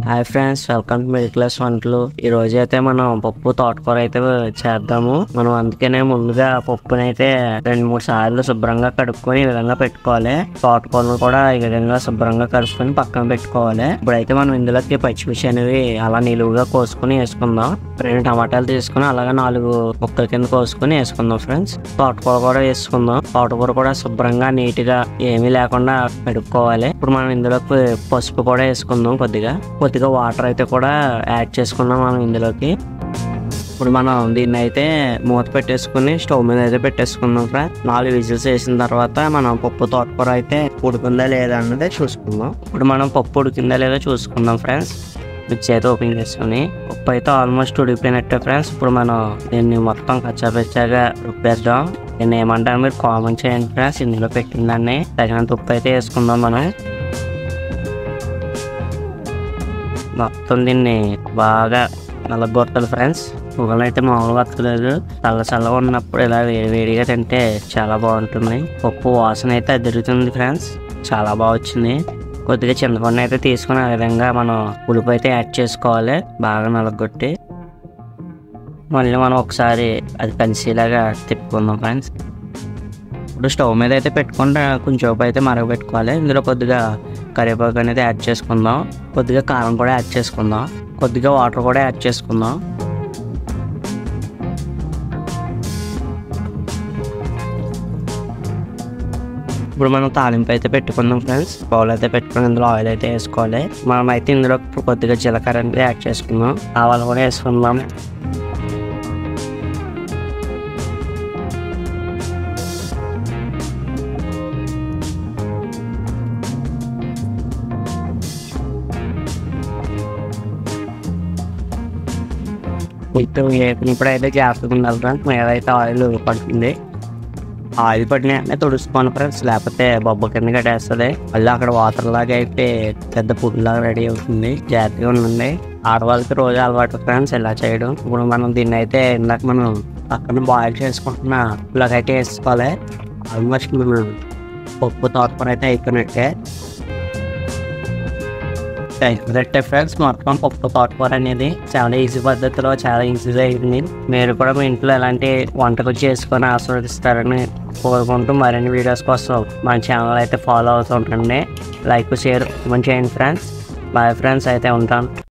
Hi friends, welcome to middle class వంటలు. ఈ రోజు అయితే మనం పప్పు తోటకూర అయితే చేద్దాము. మనం అందుకనే ముందుగా పప్పునైతే 2-3 సార్లు శుభ్రంగా కడుక్కొని ఈ విధంగా పెట్టుకోవాలి. తోటకూరను కూడా ఈ విధంగా శుభ్రంగా కడుక్కొని పక్కన పెట్టుకోవాలి. ఇప్పుడైతే మనం ఇందులోకి పచ్చిమిర్చి అనేవి అలా నిలువుగా కోసుకుని వేసుకుందాం. 2 టమాటాలు తీసుకుని అలాగే 4 ముక్కల కింద కోసుకుని వేసుకుందాం ఫ్రెండ్స్. తోటకూర కూడా వేసుకుందాం. తోటకూర కూడా శుభ్రంగా నీట్ గా ఏమీ లేకుండా కడుక్కోవాలి. ఇప్పుడు మనం ఇందులోకి పసుపు కూడా వేసుకుందాం. కొద్దిగా వాటర్ అయితే కూడా యాడ్ చేసుకున్నాం మనం ఇందులోకి. ఇప్పుడు మనం దీన్ని అయితే మూత పెట్టేసుకుని స్టవ్ మీద అయితే పెట్టేసుకుందాం ఫ్రెండ్స్. 4 విజిల్స్ వేసిన తర్వాత మనం పప్పు తోటకూర అయితే ఉడికిందా లేదా అన్నది చూసుకుందాం. ఇప్పుడు మనం పప్పు ఉడికిందా లేదా చూసుకుందాం ఫ్రెండ్స్. మిక్సీ అయితే ఓపెన్ చేసుకుని పప్పు అయితే ఆల్మోస్ట్ ఉడికిపోయినట్టే ఫ్రెండ్స్. ఇప్పుడు మనం దీన్ని మొత్తం కచ్చాపిచ్చాగా రుబ్బేద్దాం. దీన్ని ఏమంటారు మీరు కామెంట్ చేయండి ఫ్రెండ్స్. ఇందులో పెట్టిందాన్ని తగినంత ఉప్పు అయితే వేసుకుందాం. మనం మొత్తం దీన్ని బాగా నలగొట్టాలి ఫ్రెండ్స్. పొగలు అయితే మామూలుగా వస్తలేదు. చల్లగా ఉన్నప్పుడు ఇలా వేడిగా తింటే చాలా బాగుంటుంది. పప్పు వాసన అయితే అదిరుతుంది ఫ్రెండ్స్. చాలా బాగా వచ్చింది. కొద్దిగా చింతపండు అయితే తీసుకుని ఆ విధంగా మనం పులుపు అయితే యాడ్ చేసుకోవాలి. బాగా నలగొట్టి మళ్ళీ మనం ఒకసారి అది కలిసేలాగా తిప్పుకుందాం ఫ్రెండ్స్. ఇప్పుడు స్టవ్ మీద అయితే పెట్టుకుంటే కొంచెం ఉప్పు అయితే మరగబెట్టుకోవాలి. ఇందులో కొద్దిగా కరివేపాకు అనేది యాడ్ చేసుకుందాం. కొద్దిగా కారం కూడా యాడ్ చేసుకుందాం. కొద్దిగా వాటర్ కూడా యాడ్ చేసుకుందాం. ఇప్పుడు మనం తాలింపు అయితే పెట్టుకుందాం ఫ్రెండ్స్. బౌల్ అయితే పెట్టుకుని ఇందులో ఆయిల్ అయితే వేసుకోవాలి. మనం అయితే ఇందులో కొద్దిగా జీలకర్ర అనేది యాడ్ చేసుకుందాం. ఆవాలు కూడా వేసుకుందాం. ఇప్పుడైతే జాగ్రత్తగా ఉండాలి ఫ్రెండ్స్. మీదైతే ఆయిల్ పడుతుంది. ఆయిల్ పడిన తుడుచుకోండి ఫ్రెండ్స్, లేకపోతే బొబ్బ కింద కట్టేస్తుంది. మళ్ళీ అక్కడ వాటర్ లాగా అయితే పెద్ద పుట్టులాగా రెడీ అవుతుంది. జాగ్రత్తగా ఉండండి. ఆడవాళ్ళకి రోజు అలవాటు ఫ్రెండ్స్ ఇలా చేయడం. ఇప్పుడు మనం దీన్ని అయితే ఇందాక మనం పక్కన బాయిల్ చేసుకుంటున్న ఇలాగైతే వేసుకోవాలి. ఆల్మోస్ట్ మనం పప్పు తోటకూర అయితే అయిపోయినట్టే. ఫ్రెండ్స్ మొత్తం పప్పు తోటకూర అనేది చాలా ఈజీ పద్ధతిలో చాలా ఈజీగా అయింది. మీరు కూడా మీ ఇంట్లో ఎలాంటి వంటలు చేసుకొని ఆస్వాదిస్తారని కోరుకుంటూ మరిన్ని వీడియోస్ కోసం మన ఛానల్ అయితే ఫాలో అవుతూ ఉండండి. లైక్ షేర్ చేయండి ఫ్రెండ్స్. బాయ్ ఫ్రెండ్స్, అయితే ఉంటాను.